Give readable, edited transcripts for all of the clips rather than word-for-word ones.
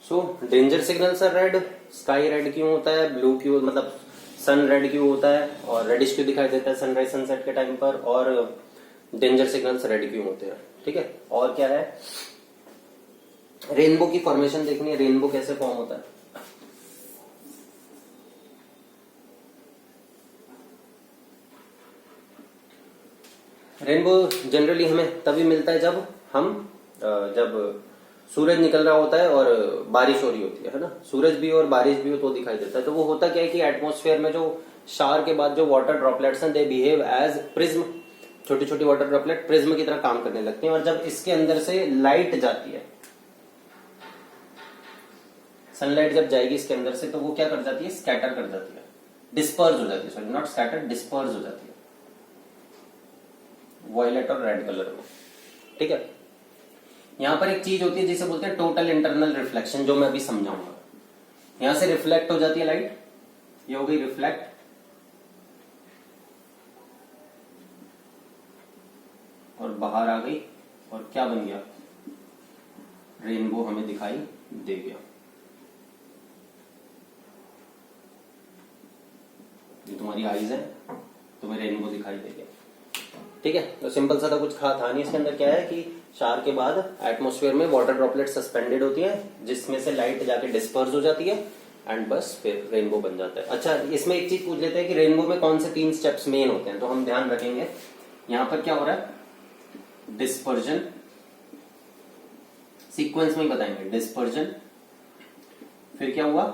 सो danger signal sir red, sky red क्यों होता है, ब्लू क्यों, मतलब सन रेड क्यों होता है, और रेडिश क्यों दिखाई देता है सनराइज सनसेट के टाइम पर, और डेंजर सिग्नल्स रेड क्यों होते हैं। ठीक है, और क्या है, रेनबो की फॉर्मेशन देखनी है, रेनबो कैसे फॉर्म होता है। रेनबो जनरली हमें तभी मिलता है जब सूरज निकल रहा होता है और बारिश हो रही होती है ना, सूरज भी और बारिश भी हो तो दिखाई देता है। तो वो होता क्या है कि एटमॉस्फेयर में जो शावर के बाद जो वाटर ड्रॉपलेट्स हैं दे बिहेव एज प्रिज्म, छोटी छोटी वाटर ड्रॉपलेट प्रिज्म की तरह काम करने लगती हैं, और जब इसके अंदर से लाइट जाती है, सनलाइट जब जाएगी इसके अंदर से, तो वो क्या कर जाती है, स्कैटर कर जाती है, डिस्पर्स हो जाती है, सॉरी नॉट स्कैटर, डिस्पर्स हो जाती है वॉयलेट और रेड कलर में। ठीक है, यहां पर एक चीज होती है जिसे बोलते हैं टोटल इंटरनल रिफ्लेक्शन, जो मैं अभी समझाऊंगा। यहां से रिफ्लेक्ट हो जाती है लाइट, ये हो गई रिफ्लेक्ट, और बाहर आ गई, और क्या बन गया, रेनबो हमें दिखाई दे गया। ये तुम्हारी आईज है, तुम्हें रेनबो दिखाई दे गया। ठीक है, तो सिंपल सा था, कुछ था नहीं इसके अंदर। क्या है कि शावर के बाद एटमॉस्फेयर में वाटर ड्रॉपलेट सस्पेंडेड होती है, जिसमें से लाइट जाके डिस्पर्स हो जाती है, एंड बस फिर रेनबो बन जाता है। अच्छा, इसमें एक चीज पूछ लेते हैं कि रेनबो में कौन से 3 स्टेप्स मेन होते हैं, तो हम ध्यान रखेंगे। यहां पर क्या हो रहा है, डिस्पर्जन, सीक्वेंस में ही बताएंगे, डिस्पर्जन, फिर क्या हुआ,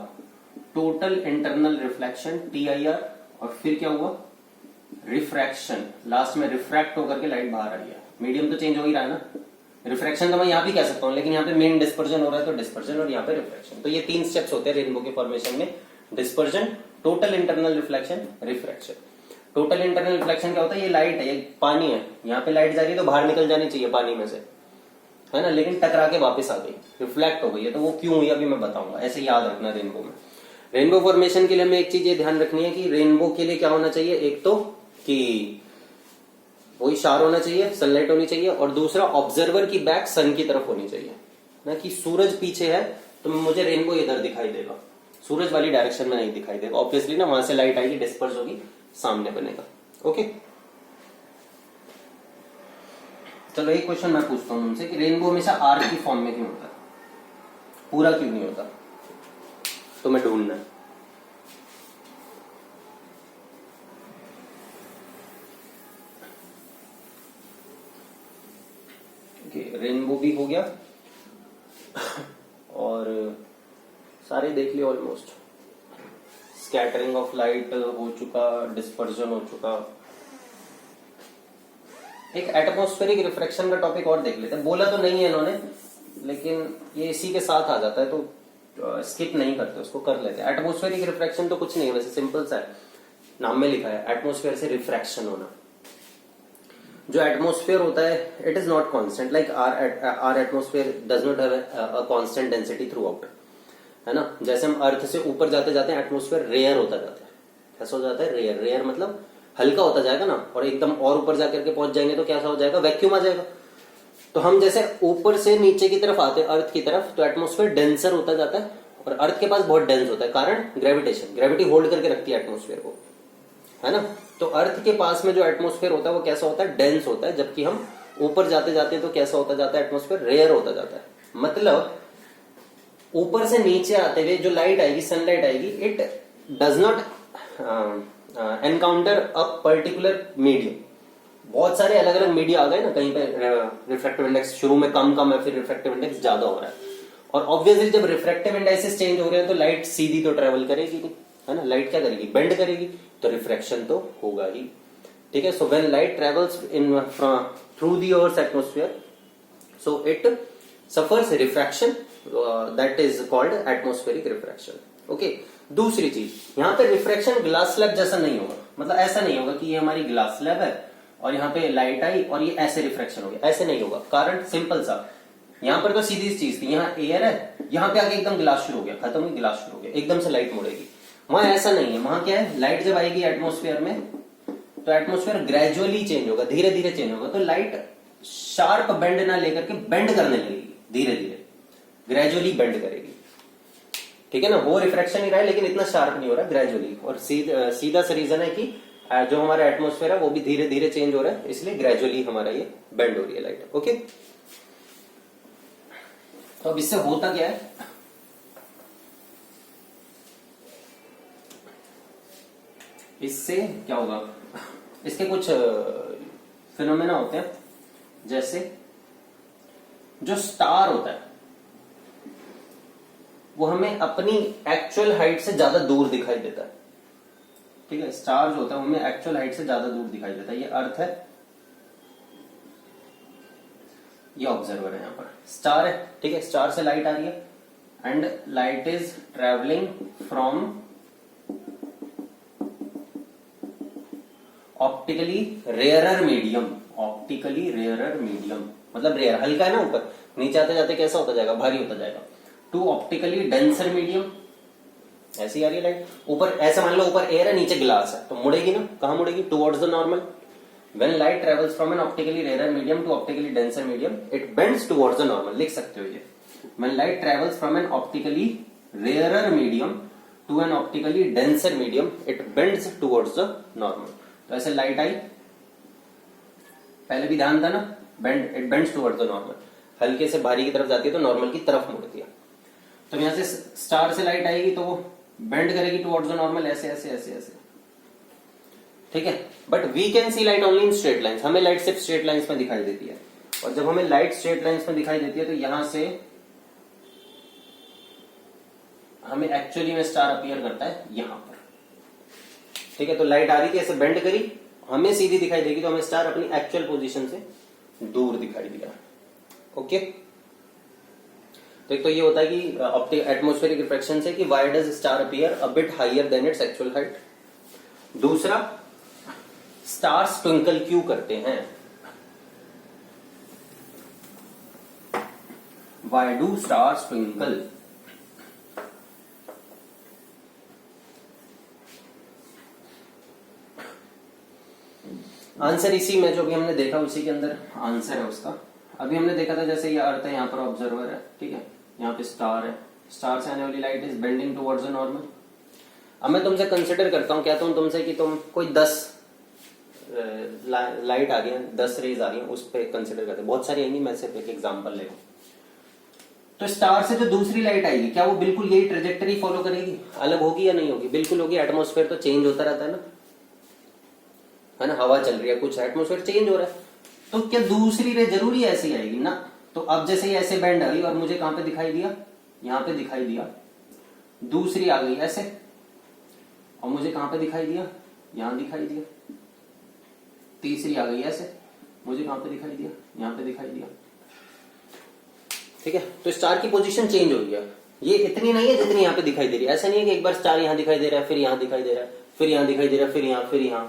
टोटल इंटरनल रिफ्लेक्शन TIR, और फिर क्या हुआ, रिफ्रैक्शन, लास्ट में रिफ्रैक्ट होकर के लाइट बाहर आई है। मीडियम तो चेंज हो ही रहा है ना, रिफ्रैक्शन तो मैं यहां भी कह सकता हूं, लेकिन यहाँ पे मेन डिस्पर्जन हो रहा है तो डिस्पर्जन, और यहाँ पे रिफ्रैक्शन। तो ये 3 स्टेप्स होते हैं रेनबो के फॉर्मेशन में, dispersion, total internal reflection, refraction. Total internal reflection क्या होता है, ये लाइट है, ये पानी है, यहाँ पे लाइट जा रही है तो बाहर निकल जानी चाहिए पानी में से, है ना, लेकिन टकरा के वापस आ गई, रिफ्लेक्ट हो गई है, तो वो क्यों हुई अभी मैं बताऊंगा। ऐसे याद रखना रेनबो में। रेनबो फॉर्मेशन के लिए हमें एक चीज ये ध्यान रखनी है कि रेनबो के लिए क्या होना चाहिए, एक तो कि वही शार होना चाहिए, सनलाइट होनी चाहिए, और दूसरा ऑब्जर्वर की बैक सन की तरफ होनी चाहिए ना, कि सूरज पीछे है तो मुझे रेनबो इधर दिखाई देगा, सूरज वाली डायरेक्शन में नहीं दिखाई देगा, ऑब्वियसली ना, वहां से लाइट आएगी, डिस्पर्स होगी, सामने बनेगा। ओके, चलो एक क्वेश्चन मैं पूछता हूं तुमसे कि रेनबो हमेशा आर्क की फॉर्म में क्यों होता है, पूरा क्यों नहीं होता, तो मैं ढूंढना है। रेनबो भी हो गया और सारे देख लिया ऑलमोस्ट, स्कैटरिंग ऑफ लाइट हो चुका, डिस्पर्जन हो चुका। एक एटमॉस्फेरिक रिफ्रैक्शन का टॉपिक और देख लेते हैं, बोला तो नहीं है इन्होंने, लेकिन ये इसी के साथ आ जाता है तो स्किप नहीं करते, उसको कर लेते हैं। एटमॉस्फेरिक रिफ्रैक्शन तो कुछ नहीं है, वैसे सिंपल सा है, नाम में लिखा है, एटमॉस्फेयर से रिफ्रैक्शन होना। जो एटमॉस्फेयर होता है it is not constant, like our atmosphere does not have a constant density throughout, है ना। जैसे हम अर्थ से ऊपर जाते जाते एटमॉस्फेयर रेयर होता जाता है, कैसा हो जाता है, रेयर, रेयर मतलब हल्का होता जाएगा ना, और एकदम और ऊपर जाकर के पहुंच जाएंगे तो कैसा हो जाएगा, वैक्यूम आ जाएगा। तो हम जैसे ऊपर से नीचे की तरफ आते हैं अर्थ की तरफ, तो एटमॉस्फेयर डेंसर होता जाता है, और अर्थ के पास बहुत डेंस होता है, कारण ग्रेविटेशन, ग्रेविटी होल्ड करके रखती है एटमॉस्फेयर को, है ना। तो अर्थ के पास में जो एटमॉस्फेयर होता है वो कैसा होता है, डेंस होता है, जबकि हम ऊपर जाते जाते तो कैसा होता जाता है, एटमॉस्फेयर रेयर होता जाता है। मतलब ऊपर से नीचे आते हुए जो लाइट आएगी, सनलाइट आएगी, it does not encounter a particular medium. बहुत सारे अलग अलग मीडिया आ गए ना, कहीं पे रिफ्रैक्टिव इंडेक्स शुरू में कम है, फिर रिफ्रैक्टिव इंडेक्स ज्यादा हो रहा है, और ऑब्वियसली जब रिफ्रैक्टिव इंडेक्सेस चेंज हो रहे हैं तो लाइट सीधी तो ट्रेवल करेगी नहीं, है ना, लाइट क्या करेगी, बेंड करेगी, तो रिफ्रैक्शन तो होगा ही। ठीक है, so when light travels in through the earth atmosphere, so it suffers refraction, that is called atmospheric refraction. Okay, दूसरी चीज, यहां पे रिफ्रैक्शन ग्लास स्लैब जैसा नहीं होगा, मतलब ऐसा नहीं होगा कि ये हमारी ग्लास स्लैब है और यहाँ पे लाइट आई और ये ऐसे रिफ्रैक्शन हो गया, ऐसे नहीं होगा। कारण सिंपल सा, यहाँ पर तो सीधी चीज थी, यहाँ एयर है, यहाँ पे आके एकदम ग्लास शुरू हो गया, खत्म हुई, ग्लास शुरू हो गया, एकदम से लाइट मुड़ेगी। वहां ऐसा नहीं है, वहां क्या है, लाइट जब आएगी एटमॉस्फेयर में तो एटमॉस्फेयर ग्रेजुअली चेंज होगा, धीरे धीरे चेंज होगा, तो लाइट शार्प बेंड ना लेकर के बेंड करने लगेगी, धीरे धीरे ग्रेजुअली बेंड करेगी। ठीक है ना, वो रिफ्रैक्शन ही रहा है लेकिन इतना शार्प नहीं हो रहा, ग्रेजुअली। और सीधा सा रीजन है कि जो हमारा एटमोस्फेयर है वो भी धीरे धीरे चेंज हो रहा है, इसलिए ग्रेजुअली हमारा ये बेंड हो रही है लाइट। ओके, तो अब इससे होता क्या है, इससे क्या होगा, इसके कुछ फिनोमेना होते हैं, जैसे जो स्टार होता है वो हमें अपनी एक्चुअल हाइट से ज्यादा दूर दिखाई देता है। ठीक है, स्टार जो होता है वो हमें एक्चुअल हाइट से ज्यादा दूर दिखाई देता है। ये अर्थ है, ये ऑब्जर्वर है, यहाँ पर स्टार है। ठीक है, स्टार से लाइट आ रही है and light is travelling from optically rarer medium. Optically rarer medium मतलब रेयर, हल्का है ना, ऊपर नीचे आते जाते कैसा होता जाएगा, भारी होता जाएगा, टू ऑप्टिकली डेंसर मीडियम। ऐसी आ रही है लाइट, ऊपर ऐसा मान लो ऊपर एयर है नीचे ग्लास है, तो मुड़ेगी ना, कहां मुड़ेगी, towards the normal. When light travels from an optically rarer medium to optically denser medium it bends towards the normal, लिख सकते हो ये। When light travels from an optically rarer medium to an optically denser medium it bends towards the normal. तो ऐसे light आई, पहले भी ध्यान था ना, bend, it bends towards the normal, हल्के से भारी की तरफ जाती है तो नॉर्मल की तरफ मुड़ती है। तो यहां से स्टार से लाइट आएगी तो वो बेंड करेगी टुवर्ड्स द नॉर्मल, ऐसे ऐसे ऐसे ऐसे। ठीक है, but we can see light only in straight lines, हमें लाइट सिर्फ स्ट्रेट लाइंस में दिखाई देती है। और जब हमें लाइट स्ट्रेट लाइंस में दिखाई देती है तो यहां से हमें एक्चुअली में स्टार अपीयर करता है यहां पर। ठीक है, तो लाइट आ रही थी, ऐसे बेंड करी, हमें सीधी दिखाई देगी, तो हमें स्टार अपनी एक्चुअल पोजीशन से दूर दिखाई दिया। ओके, तो एक तो ये होता है कि एटमॉस्फेरिक रिफ्रैक्शन से कि why does star appear a bit higher than its actual height. दूसरा, स्टार्स ट्विंकल क्यों करते हैं, why do stars twinkle. Answer इसी में जो भी हमने देखा उसी के अंदर आंसर है उसका। अभी हमने देखा था जैसे ये अर्थ है, यहाँ पर ऑब्जर्वर है, ठीक है, यहाँ पे स्टार है, स्टार से आने वाली light is bending towards the normal. अब मैं तुमसे कंसिडर करता हूँ, कहता हूँ तुमसे कि तुम कोई 10 लाइट आ गई, 10 रेज आ रही है, उस पर कंसिडर करते, बहुत सारी आएंगी, मैं सिर्फ एक एग्जाम्पल ले रहा हूँ। तो स्टार से जो दूसरी लाइट आएगी क्या वो बिल्कुल यही ट्रेजेक्टरी फॉलो करेगी, अलग होगी या नहीं होगी, बिल्कुल होगी। एटमोस्फेयर तो चेंज होता रहता है ना, हवा चल रही है, कुछ एटमोस्फेयर चेंज हो रहा है, तो क्या दूसरी रे जरूरी ऐसे ही आएगी ना। तो अब जैसे ही ऐसे बेंड आई और मुझे कहां पे दिखाई दिया, यहां पे दिखाई दिया, दूसरी आ गई ऐसे और मुझे कहां पे दिखाई दिया, यहां दिखाई दिया, तीसरी आ गई ऐसे, मुझे कहां पे दिखाई दिया, यहां पे दिखाई दिया। ठीक है, तो स्टार की पोजीशन चेंज हो गया, ये इतनी नहीं है जितनी यहां पे दिखाई दे रही है। ऐसा नहीं है कि एक बार स्टार यहां दिखाई दे रहा है, फिर यहां दिखाई दे रहा है, फिर यहां दिखाई दे रहा है, फिर यहां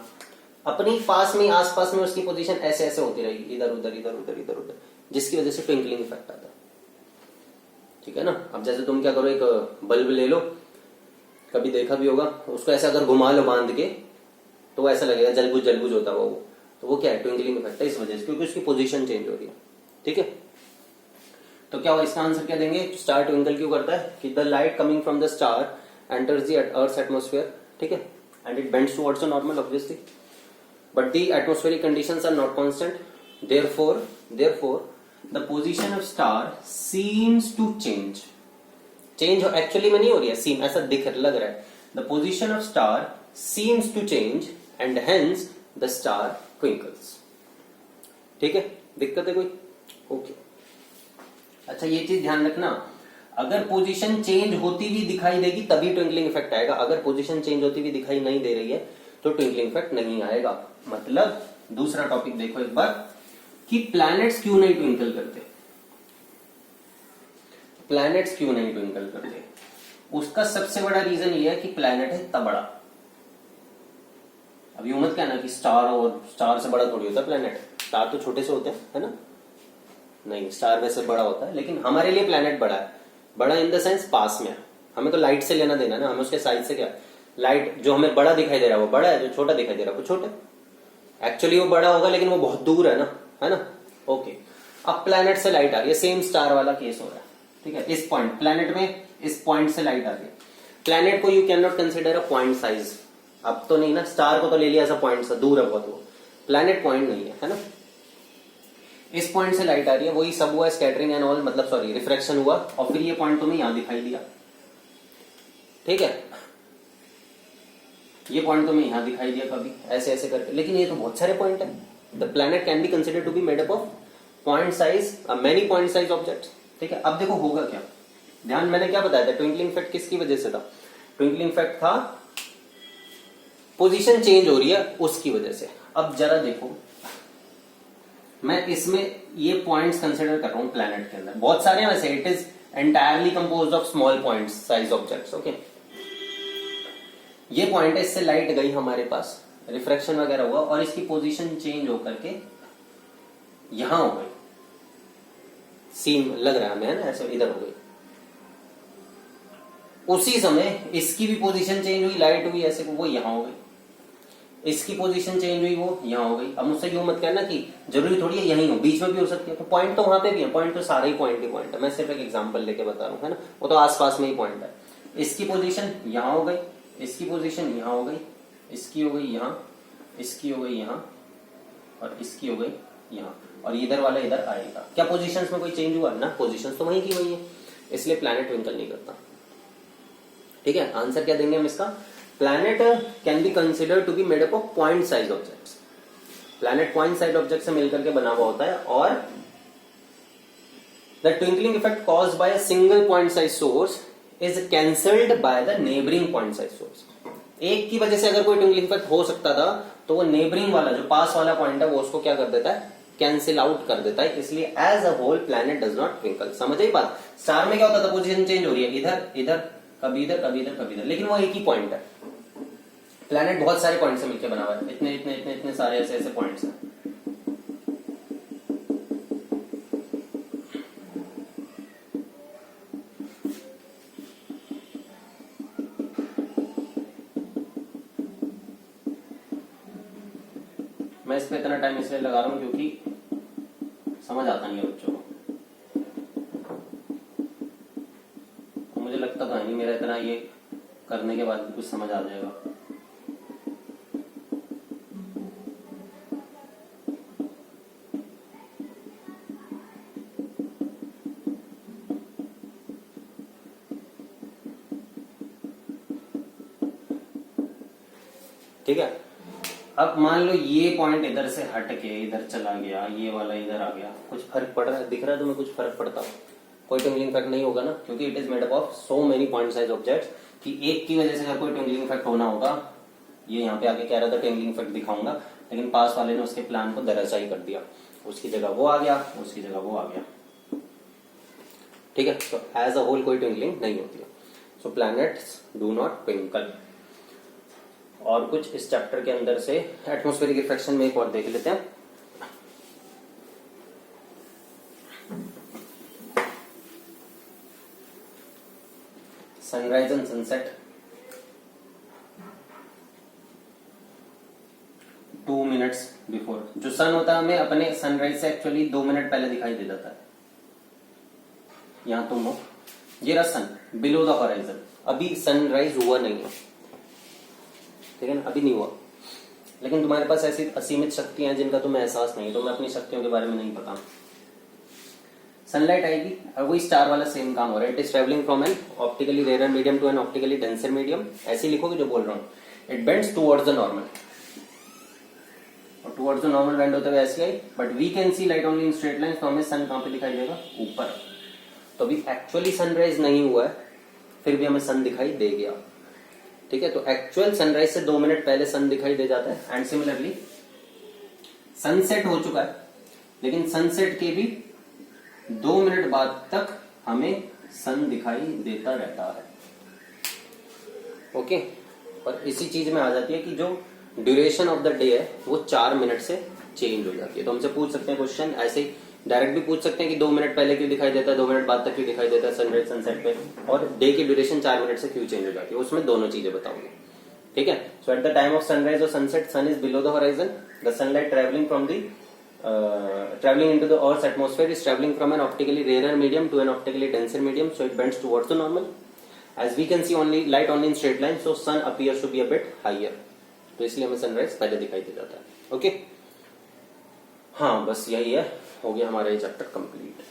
अपनी पास में आसपास में उसकी पोजीशन ऐसे ऐसे होती रहेगी, इधर उधर इधर उधर इधर उधर, जिसकी वजह से ट्विंकलिंग इफेक्ट आता है। ठीक है ना, अब जैसे तुम क्या करो, एक बल्ब ले लो, कभी देखा भी होगा, उसको ऐसे अगर घुमा लो बांध के तो ऐसा लगेगा जलबुझ होता है वो, तो वो क्या है, ट्विंकलिंग इफेक्ट है, इस वजह से, क्योंकि उसकी पोजीशन चेंज हो रही है। ठीक है, तो क्या इसका आंसर क्या देंगे, स्टार ट्विंकल क्यों करता है, कि the light coming from the star enters the earth atmosphere, ठीक है, and it bends towards the normal obviously, but the atmospheric conditions are not constant, therefore the position of star seems to change actually में नहीं हो रही है, seem ऐसा लग रहा है, the position of star seems to change and hence the star twinkles। ठीक है, दिक्कत है कोई? ओके, अच्छा ये चीज ध्यान रखना, अगर पोजीशन चेंज होती हुई दिखाई देगी तभी ट्विंकलिंग इफेक्ट आएगा, अगर पोजीशन चेंज होती हुई दिखाई नहीं दे रही है तो ट्विंकलिंग इफेक्ट नहीं आएगा। मतलब दूसरा टॉपिक देखो एक बार, कि प्लैनेट्स क्यों नहीं ट्विंकल करते, प्लैनेट्स क्यों नहीं ट्विंकल करते, उसका सबसे बड़ा रीजन ये है कि प्लैनेट है इतना बड़ा। अब यूं मत कहना कि स्टार और स्टार से बड़ा थोड़ी होता है प्लैनेट, स्टार तो छोटे से होते हैं, है ना, नहीं स्टार वैसे बड़ा होता है, लेकिन हमारे लिए प्लैनेट बड़ा है, बड़ा इन द सेंस पास में है, हमें तो लाइट से लेना देना ना, हमें उसके साइज से क्या, लाइट जो हमें बड़ा दिखाई दे रहा है वो बड़ा है, जो छोटा दिखाई दे रहा है वो छोटा है। एक्चुअली वो बड़ा होगा लेकिन वो बहुत दूर है ना, है ना। ओके, अब प्लैनेट से लाइट आ रही है, सेम स्टार वाला केस हो रहा है, ठीक है, इस पॉइंट प्लैनेट में इस पॉइंट से लाइट आ रही है। प्लैनेट को you can not consider a point size, अब तो नहीं ना, स्टार को तो ले लिया ऐसा पॉइंट सा, दूर है बहुत वो, प्लैनेट पॉइंट नहीं है ना। इस पॉइंट से लाइट आ रही है, वही सब हुआ स्कैटरिंग एंड ऑल, मतलब सॉरी रिफ्रैक्शन हुआ, और फिर ये पॉइंट तुम्हें यहां दिखाई दिया, ठीक है, ये पॉइंट तुम्हें यहां दिखाई दिया कभी ऐसे ऐसे करके, लेकिन ये तो बहुत सारे पॉइंट है। The planet can be considered to be made up of point size, many point size objects, ठीक है। अब देखो होगा क्या, ध्यान, मैंने क्या बताया था, ट्विंकलिंग इफेक्ट किसकी वजह से था, ट्विंकलिंग इफेक्ट था पोजीशन चेंज हो रही है उसकी वजह से। अब जरा देखो, मैं इसमें ये पॉइंट्स कंसिडर कर रहा हूं प्लैनेट के अंदर, बहुत सारे हैं वैसे, it is entirely composed of small points size objects, okay. ये पॉइंट है, इससे लाइट गई हमारे पास, रिफ्रैक्शन वगैरह हुआ, और इसकी पोजीशन चेंज होकर के यहां हो गई, सीन लग रहा है हमें, है ना, ऐसे इधर हो गई। उसी समय इसकी भी पोजीशन चेंज हुई, लाइट हुई ऐसे, वो यहां हो गई, इसकी पोजीशन चेंज हुई, वो यहां हो गई। अब मुझसे यूं मत कहना कि जरूरी थोड़ी है यहीं हो, बीच में भी हो सकती है, तो पॉइंट तो वहां पे भी है, पॉइंट तो सारे ही पॉइंट ही पॉइंट है, मैं सिर्फ एक एग्जांपल लेके बता रहा हूं, है ना, वो तो आसपास में ही पॉइंट है। इसकी पोजीशन यहां हो गई, इसकी पोजीशन यहां हो गई, इसकी हो गई यहां, इसकी हो गई यहां, और इसकी हो गई यहां, और इधर वाला इधर आएगा। क्या पोजीशंस में कोई चेंज हुआ ना, पोजीशंस तो वहीं की वही है, इसलिए प्लैनेट ट्विंकल नहीं करता, ठीक है। आंसर क्या देंगे हम इसका, planet can be considered to be made up of point size objects, planet point size object से मिलकर के बना हुआ होता है, और the twinkling effect caused by a single point size source is cancelled by the neighbouring point size source. एक की वजह से अगर कोई ट्विंकलिंग इफेक्ट हो सकता था, तो वो नेबरिंग वाला जो पास वाला पॉइंट है वो उसको क्या कर देता है, कैंसिल आउट कर देता है, इसलिए as a whole planet does not twinkle. समझ आई बात। स्टार में क्या होता था, पोजीशन चेंज हो रही है, इधर इधर, कभी इधर कभी इधर कभी इधर, लेकिन वो एक ही पॉइंट है। प्लैनेट बहुत सारे पॉइंट से मिलकर बना हुआ है, इतने इतने इतने इतने सारे ऐसे ऐसे पॉइंट्स हैं। मैं इस पे इतना टाइम इसलिए लगा रहा हूं क्योंकि समझ आता नहीं है बच्चों को, और मुझे लगता तो नहीं मेरा इतना ये करने के बाद भी कुछ समझ आ जाएगा। ठीक है, अब मान लो ये पॉइंट इधर से हट के इधर चला गया, ये वाला इधर आ गया, कुछ फर्क पड़ रहा है, दिख रहा है तुम्हें कुछ फर्क पड़ता है? कोई ट्विंकलिंग इफेक्ट नहीं होगा ना, क्योंकि it is made up of so many point size objects, कि एक की वजह से अगर कोई ट्विंकलिंग इफेक्ट होना होगा, ये यहाँ पे आके कह रहा था ट्विंकलिंग इफेक्ट दिखाऊंगा, लेकिन पास वाले ने उसके प्लान को दरअसाई कर दिया, उसकी जगह वो आ गया, उसकी जगह वो आ गया, ठीक है। तो एज अ होल कोई ट्विंकलिंग नहीं होती है, सो प्लैनेट्स डू नॉट ट्विंकल। और कुछ इस चैप्टर के अंदर से एटमॉस्फेरिक रिफ्रैक्शन में एक और देख लेते हैं। Sunrise and sunset, 2 minutes before, जो सन होता है हमें अपने सनराइज से एक्चुअली 2 मिनट पहले दिखाई दे जाता है। यहां तुम हो, ये रहा सन बिलो द हॉराइजन, अभी सनराइज हुआ नहीं है, ठीक है ना, अभी नहीं हुआ, लेकिन तुम्हारे पास ऐसी असीमित शक्तियां हैं जिनका तुम्हें एहसास नहीं है, तुम्हें अपनी शक्तियों के बारे में नहीं पता। सनलाइट आएगी और वही स्टार वाला सेम काम हो रहा है, it is travelling from an optically rare medium to an optically denser medium, ऐसे लिखोगे जो बोल रहा हूँ, it bends towards the normal, और टुवर्ड्स द नॉर्मल बेंड होते हुए ऐसे आई, but we can see light only in straight line, तो हमें सन कहां पे दिखाई देगा, ऊपर। तो अभी एक्चुअली सनराइज नहीं हुआ है, फिर भी हमें सन दिखाई दे गया, ठीक है। तो एक्चुअल सनराइज से 2 मिनट पहले सन दिखाई दे जाता है, एंड सिमिलरली सनसेट हो चुका है, लेकिन सनसेट के भी 2 मिनट बाद तक हमें सन दिखाई देता रहता है, ओके। और इसी चीज में आ जाती है कि जो ड्यूरेशन ऑफ द डे है वो 4 मिनट से चेंज हो जाती है। तो हमसे पूछ सकते हैं क्वेश्चन, ऐसे ही डायरेक्ट भी पूछ सकते हैं कि 2 मिनट पहले क्यों दिखाई देता है, 2 मिनट बाद तक क्यों दिखाई देता है सनराइज सनसेट पे, और डे की ड्यूरेशन 4 मिनट से क्यों चेंज हो जाती है, उसमें दोनों चीजें बताऊंगे, ठीक है। So at the time of sunrise और sunset, sun is below the horizon, the sunlight travelling from the traveling into the Earth's atmosphere is traveling from an optically rarer medium to an optically denser medium, so it bends towards the normal. As we can see only light only in straight line, so sun appears to be a bit higher. तो इसलिए हमें sunrise पहले दिखाई दे जाता है. Okay हाँ बस यही है, हो गया हमारा ये चैप्टर कंप्लीट.